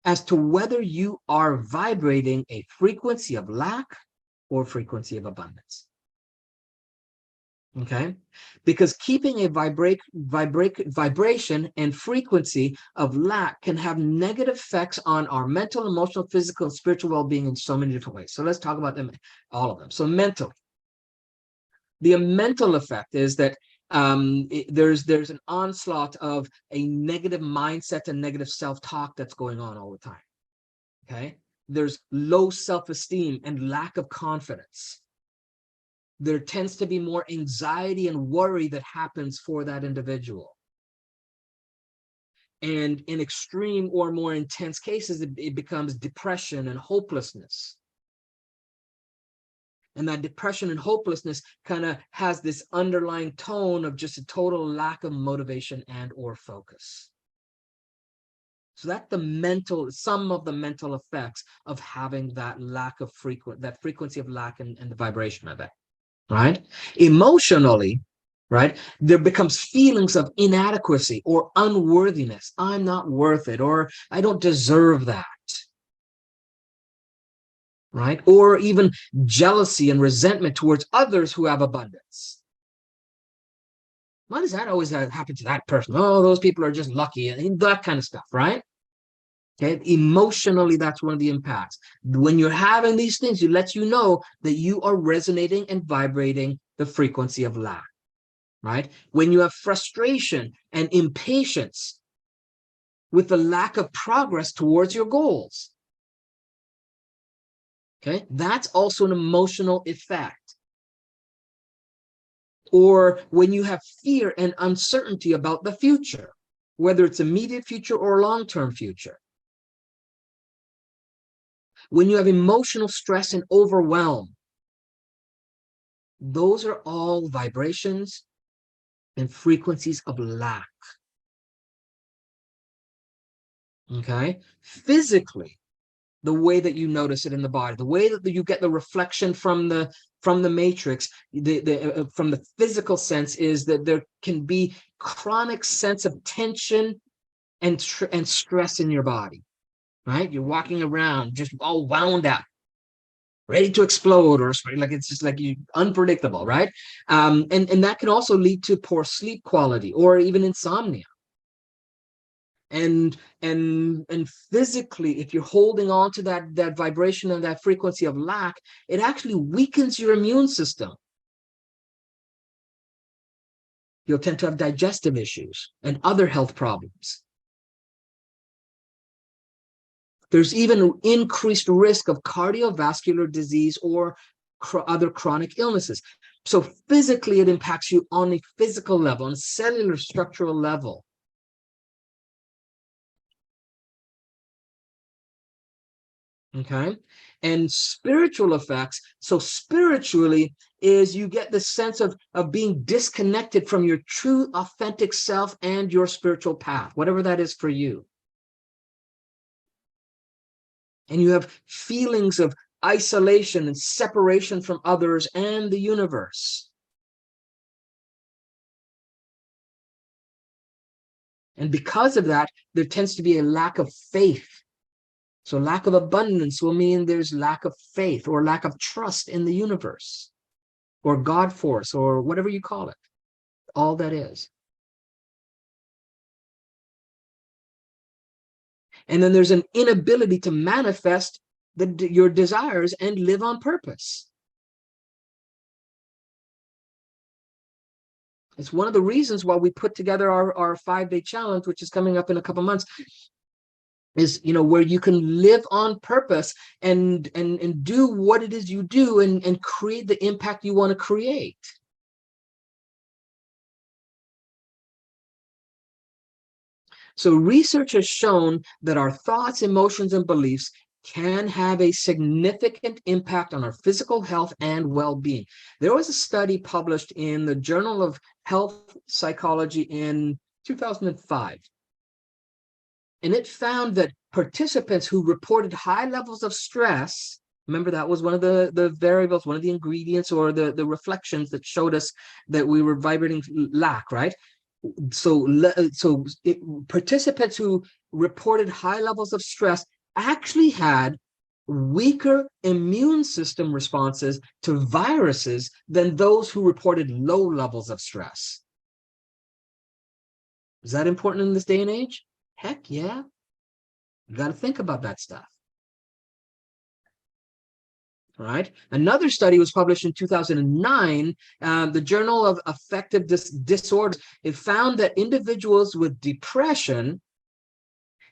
as to whether you are vibrating a frequency of lack or frequency of abundance. Okay, because keeping a vibration and frequency of lack can have negative effects on our mental, emotional, physical, and spiritual well-being in so many different ways. So let's talk about them, all of them. So mental. The mental effect is that there's an onslaught of a negative mindset and negative self-talk that's going on all the time. Okay, there's low self-esteem and lack of confidence. There tends to be more anxiety and worry that happens for that individual. And in extreme or more intense cases, it becomes depression and hopelessness. And that depression and hopelessness kind of has this underlying tone of just a total lack of motivation and or focus. So that's some of the mental effects of having that frequency of lack and the vibration of it. Right? Emotionally, right, there becomes feelings of inadequacy or unworthiness. I'm not worth it, or I don't deserve that. Right? Or even jealousy and resentment towards others who have abundance. Why does that always happen to that person? Oh, those people are just lucky, and that kind of stuff, right? Okay, emotionally, that's one of the impacts. When you're having these things, it lets you know that you are resonating and vibrating the frequency of lack, right? When you have frustration and impatience with the lack of progress towards your goals, okay, that's also an emotional effect. Or when you have fear and uncertainty about the future, whether it's immediate future or long-term future. When you have emotional stress and overwhelm, those are all vibrations and frequencies of lack. Okay? Physically, the way that you notice it in the body, the way that you get the reflection from the matrix, from the physical sense, is that there can be chronic sense of tension and stress in your body. Right? You're walking around just all wound up, ready to explode, or like it's just like unpredictable, right? And that can also lead to poor sleep quality or even insomnia. And physically, if you're holding on to that vibration and that frequency of lack, it actually weakens your immune system. You'll tend to have digestive issues and other health problems. There's even increased risk of cardiovascular disease or other chronic illnesses. So physically, it impacts you on a physical level, on a cellular structural level. Okay. And spiritual effects. So spiritually is you get the sense of being disconnected from your true authentic self and your spiritual path, whatever that is for you. And you have feelings of isolation and separation from others and the universe. And because of that, there tends to be a lack of faith. So lack of abundance will mean there's lack of faith or lack of trust in the universe or God force or whatever you call it, all that is. And then there's an inability to manifest your desires and live on purpose. It's one of the reasons why we put together our 5-day challenge, which is coming up in a couple months, is, where you can live on purpose and do what it is you do and create the impact you want to create. So research has shown that our thoughts, emotions, and beliefs can have a significant impact on our physical health and well-being. There was a study published in the Journal of Health Psychology in 2005. And it found that participants who reported high levels of stress, remember that was one of the variables, one of the ingredients or the reflections that showed us that we were vibrating lack, right? So participants who reported high levels of stress actually had weaker immune system responses to viruses than those who reported low levels of stress. Is that important in this day and age? Heck yeah. You got to think about that stuff. All right. Another study was published in 2009, the Journal of Affective Disorders. It found that individuals with depression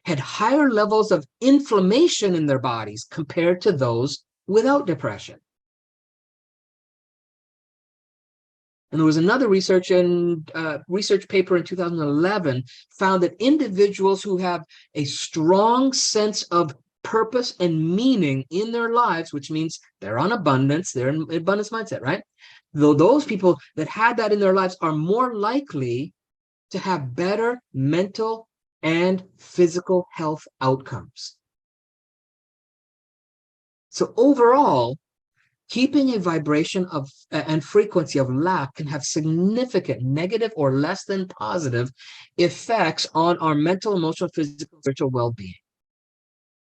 had higher levels of inflammation in their bodies compared to those without depression. And there was another research paper in 2011 found that individuals who have a strong sense of purpose and meaning in their lives, which means they're on abundance, they're in abundance mindset, right? Though those people that had that in their lives are more likely to have better mental and physical health outcomes. So overall, keeping a vibration of and frequency of lack can have significant negative or less than positive effects on our mental, emotional, physical, spiritual well-being.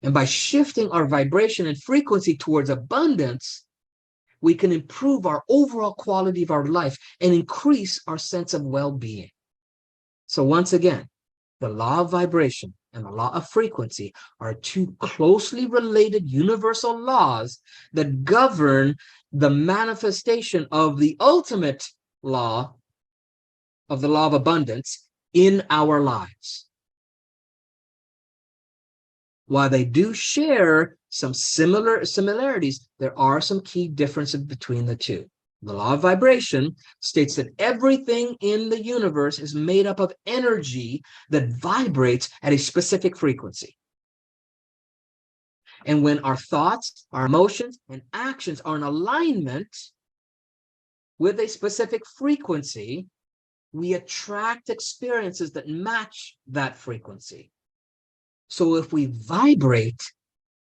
And by shifting our vibration and frequency towards abundance, we can improve our overall quality of our life and increase our sense of well-being. So once again, the law of vibration and the law of frequency are two closely related universal laws that govern the manifestation of the ultimate law of the law of abundance in our lives. While they do share some similarities, there are some key differences between the two. The law of vibration states that everything in the universe is made up of energy that vibrates at a specific frequency. And when our thoughts, our emotions, and actions are in alignment with a specific frequency, we attract experiences that match that frequency. So if we vibrate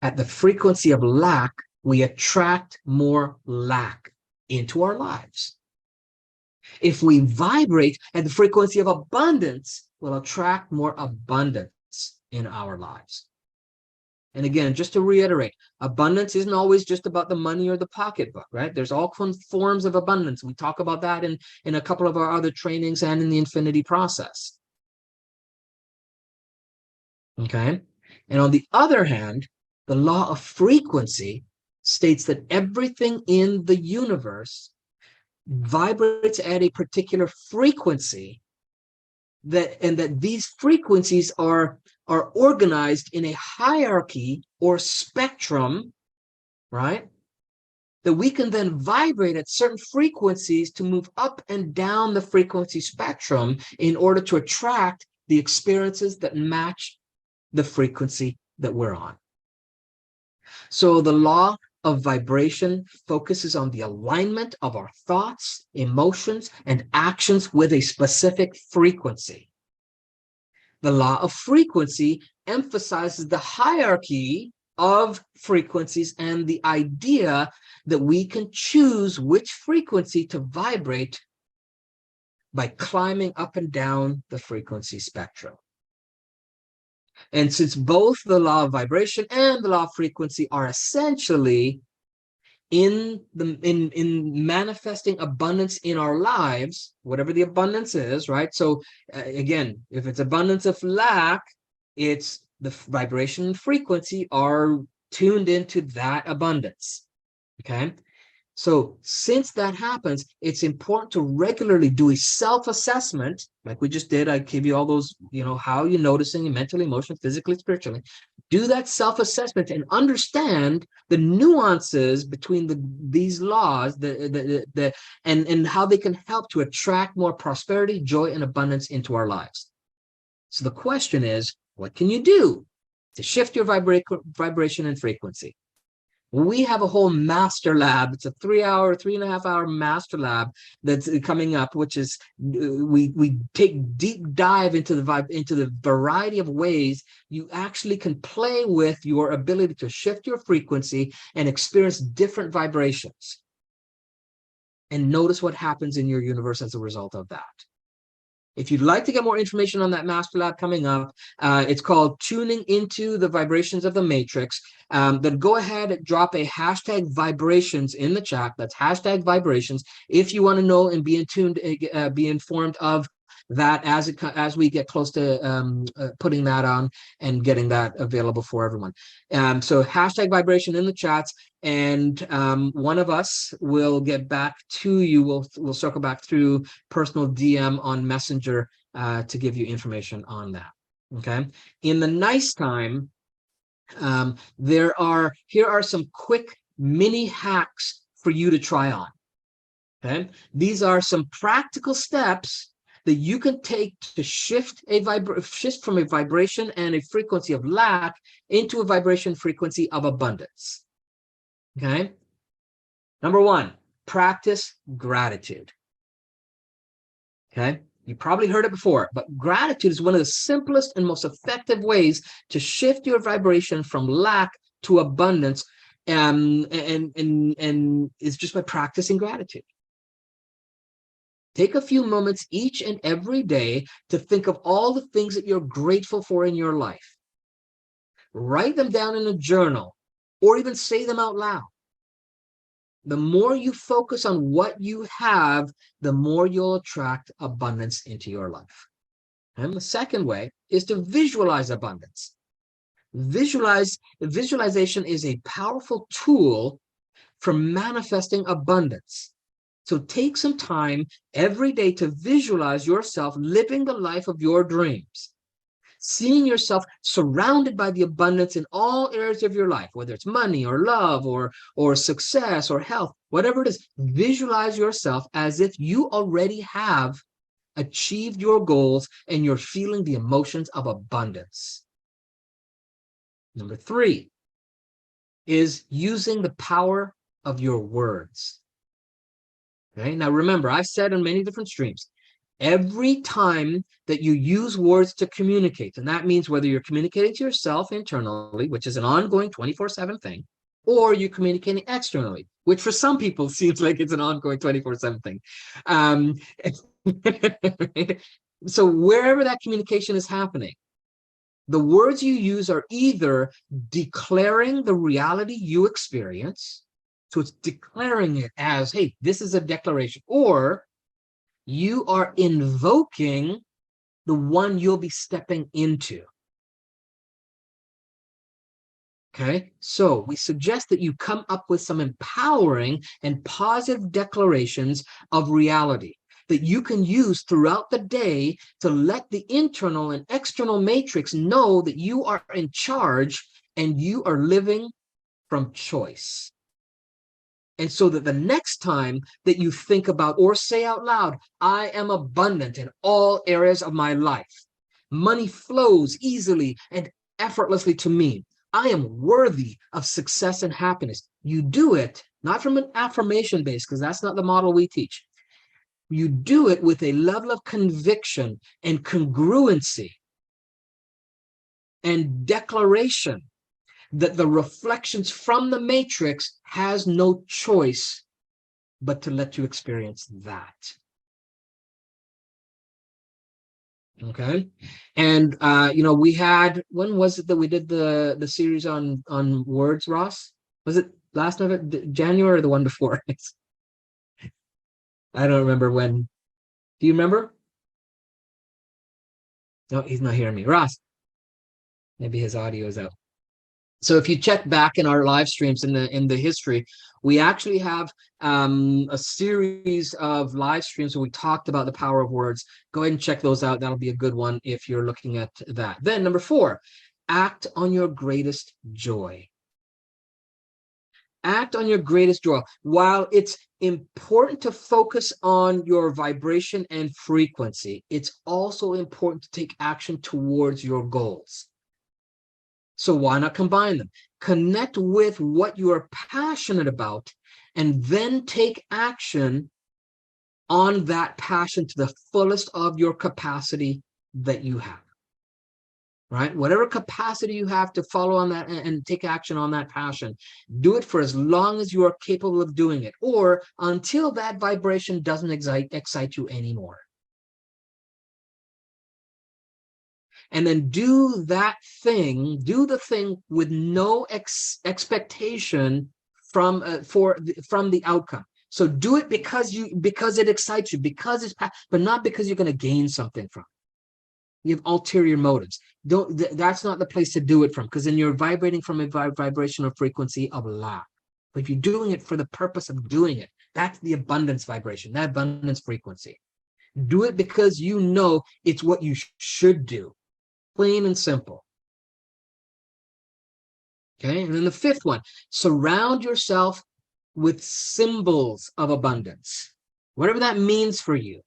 at the frequency of lack, we attract more lack into our lives. If we vibrate at the frequency of abundance, we'll attract more abundance in our lives. And again, just to reiterate, abundance isn't always just about the money or the pocketbook, right? There's all forms of abundance. We talk about that in a couple of our other trainings and in the infinity process. Okay. And on the other hand, the law of frequency states that everything in the universe vibrates at a particular frequency, and that these frequencies are organized in a hierarchy or spectrum, right? That we can then vibrate at certain frequencies to move up and down the frequency spectrum in order to attract the experiences that match the frequency that we're on. So the law of vibration focuses on the alignment of our thoughts, emotions, and actions with a specific frequency. The law of frequency emphasizes the hierarchy of frequencies and the idea that we can choose which frequency to vibrate by climbing up and down the frequency spectrum. And since both the law of vibration and the law of frequency are essentially in manifesting abundance in our lives, whatever the abundance is, right? So again, if it's abundance of lack, it's the vibration and frequency are tuned into that abundance. Okay. So since that happens, it's important to regularly do a self-assessment, like we just did. I gave you all those, how you're noticing mentally, emotionally, physically, spiritually. Do that self-assessment and understand the nuances between these laws, and how they can help to attract more prosperity, joy, and abundance into our lives. So the question is, what can you do to shift your vibration and frequency? We have a whole master lab. It's a 3.5 hour master lab that's coming up, which is we take deep dive into the variety of ways you actually can play with your ability to shift your frequency and experience different vibrations. And notice what happens in your universe as a result of that. If you'd like to get more information on that master lab coming up, it's called Tuning into the Vibrations of the Matrix. Then go ahead and drop a hashtag vibrations in the chat. That's hashtag vibrations. If you want to know and be informed of that as we get close to putting that on and getting that available for everyone. So hashtag vibration in the chats, and one of us will get back to you. We'll circle back through personal DM on Messenger to give you information on that. Okay. In the nice time, here are some quick mini hacks for you to try on. Okay. These are some practical steps that you can take to shift from a vibration and a frequency of lack into a vibration frequency of abundance. Okay. Number one, practice gratitude. Okay. You probably heard it before, but gratitude is one of the simplest and most effective ways to shift your vibration from lack to abundance, and it's just by practicing gratitude. Take a few moments each and every day to think of all the things that you're grateful for in your life. Write them down in a journal or even say them out loud. The more you focus on what you have, the more you'll attract abundance into your life. And the second way is to visualize abundance. Visualization is a powerful tool for manifesting abundance. So take some time every day to visualize yourself living the life of your dreams, seeing yourself surrounded by the abundance in all areas of your life, whether it's money or love or success or health, whatever it is. Visualize yourself as if you already have achieved your goals and you're feeling the emotions of abundance. Number three is using the power of your words. Okay. Now, remember, I've said on many different streams, every time that you use words to communicate, and that means whether you're communicating to yourself internally, which is an ongoing 24/7 thing, or you're communicating externally, which for some people seems like it's an ongoing 24/7 thing. So wherever that communication is happening, the words you use are either declaring the reality you experience, so it's declaring it as, hey, this is a declaration, or you are invoking the one you'll be stepping into. Okay, so we suggest that you come up with some empowering and positive declarations of reality that you can use throughout the day to let the internal and external matrix know that you are in charge and you are living from choice. And so that the next time that you think about or say out loud, I am abundant in all areas of my life. Money flows easily and effortlessly to me. I am worthy of success and happiness. You do it not from an affirmation base, because that's not the model we teach. You do it with a level of conviction and congruency and declaration that the reflections from the matrix has no choice but to let you experience that. Okay. And we had, when was it that we did the series on words, Ross? Was it last November, January, or the one before? I don't remember when. Do you remember? No, he's not hearing me. Ross, maybe his audio is out. So if you check back in our live streams in the history, we actually have a series of live streams where we talked about the power of words. Go ahead and check those out. That'll be a good one if you're looking at that. Then number 4, act on your greatest joy. Act on your greatest joy. While it's important to focus on your vibration and frequency, it's also important to take action towards your goals. So why not combine them? Connect with what you are passionate about and then take action on that passion to the fullest of your capacity that you have. Right? Whatever capacity you have to follow on that and take action on that passion, do it for as long as you are capable of doing it, or until that vibration doesn't excite you anymore. And then do the thing with no expectation from the outcome. So do it because it excites you, but not because you're going to gain something from it. You have ulterior motives. That's not the place to do it from, because then you're vibrating from a vibrational frequency of lack. But if you're doing it for the purpose of doing it, that's the abundance vibration, that abundance frequency. Do it because you know it's what you should do. Plain and simple. Okay, and then the 5th one, surround yourself with symbols of abundance. Whatever that means for you.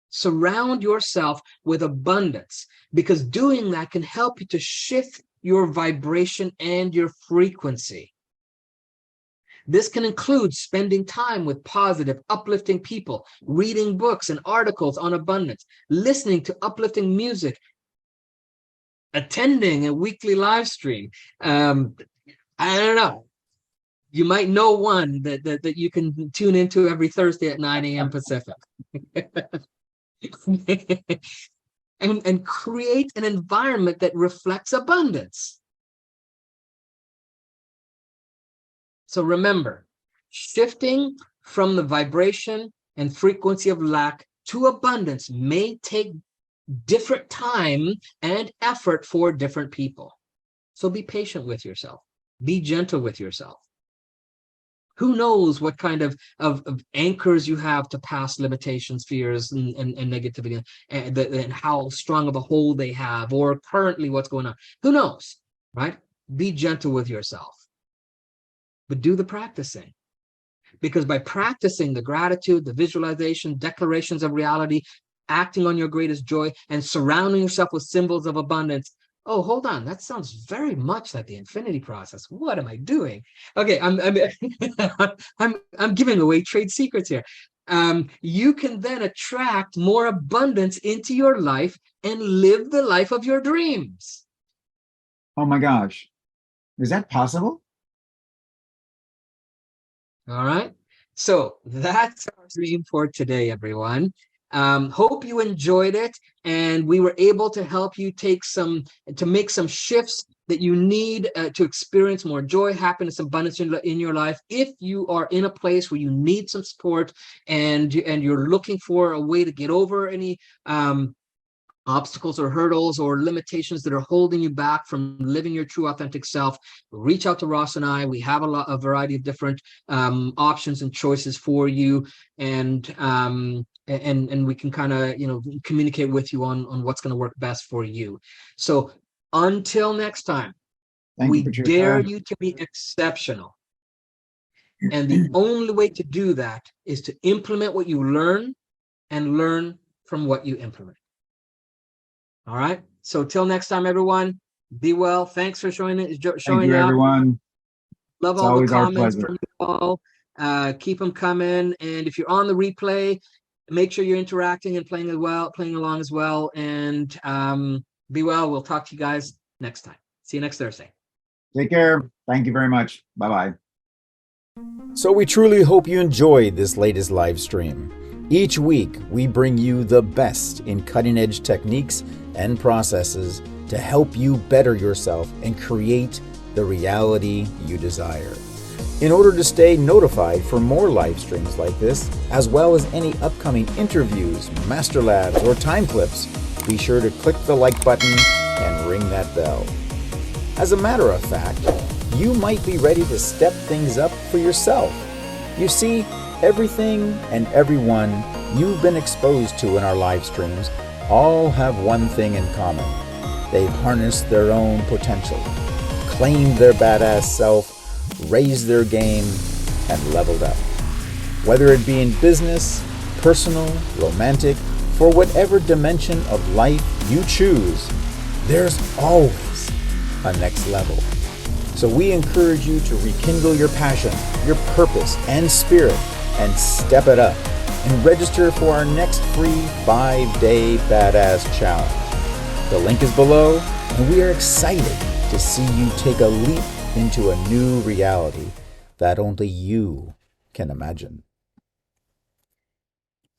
Surround yourself with abundance, because doing that can help you to shift your vibration and your frequency. This can include spending time with positive, uplifting people, reading books and articles on abundance, listening to uplifting music, attending a weekly live stream. I don't know. You might know one that you can tune into every Thursday at 9 a.m. Pacific. and create an environment that reflects abundance. So remember, shifting from the vibration and frequency of lack to abundance may take different time and effort for different people. So be patient with yourself. Be gentle with yourself. Who knows what kind of anchors you have to past limitations, fears, and negativity, and how strong of a hold they have, or currently what's going on. Who knows, right? Be gentle with yourself. But do the practicing. Because by practicing the gratitude, the visualization, declarations of reality, acting on your greatest joy, and surrounding yourself with symbols of abundance. Oh, hold on. That sounds very much like the infinity process. What am I doing? Okay, I'm giving away trade secrets here. You can then attract more abundance into your life and live the life of your dreams. Oh my gosh. Is that possible? All right. So that's our dream for today, everyone. Hope you enjoyed it, and we were able to help you make some shifts that you need to experience more joy, happiness, abundance in your life. If you are in a place where you need some support and you're looking for a way to get over any obstacles or hurdles or limitations that are holding you back from living your true authentic self, reach out to Ross and I. We have a variety of different options and choices for you, and we can kind of communicate with you on what's going to work best for you. So until next time, we dare you to be exceptional. And the only way to do that is to implement what you learn and learn from what you implement. All right. So till next time, everyone, be well. Thanks for showing up. Everyone. Love all the comments from you all. Keep them coming. And if you're on the replay, make sure you're interacting and playing along as well. And be well. We'll talk to you guys next time. See you next Thursday. Take care. Thank you very much. Bye-bye. So we truly hope you enjoyed this latest live stream. Each week, we bring you the best in cutting-edge techniques and processes to help you better yourself and create the reality you desire. In order to stay notified for more live streams like this, as well as any upcoming interviews, master labs, or time clips, be sure to click the like button and ring that bell. As a matter of fact, you might be ready to step things up for yourself. You see, everything and everyone you've been exposed to in our live streams all have one thing in common. They've harnessed their own potential, claimed their badass self, raised their game, and leveled up. Whether it be in business, personal, romantic, for whatever dimension of life you choose, there's always a next level. So we encourage you to rekindle your passion, your purpose, and spirit, and step it up and register for our next free 5-day badass challenge. The link is below, and we are excited to see you take a leap into a new reality that only you can imagine.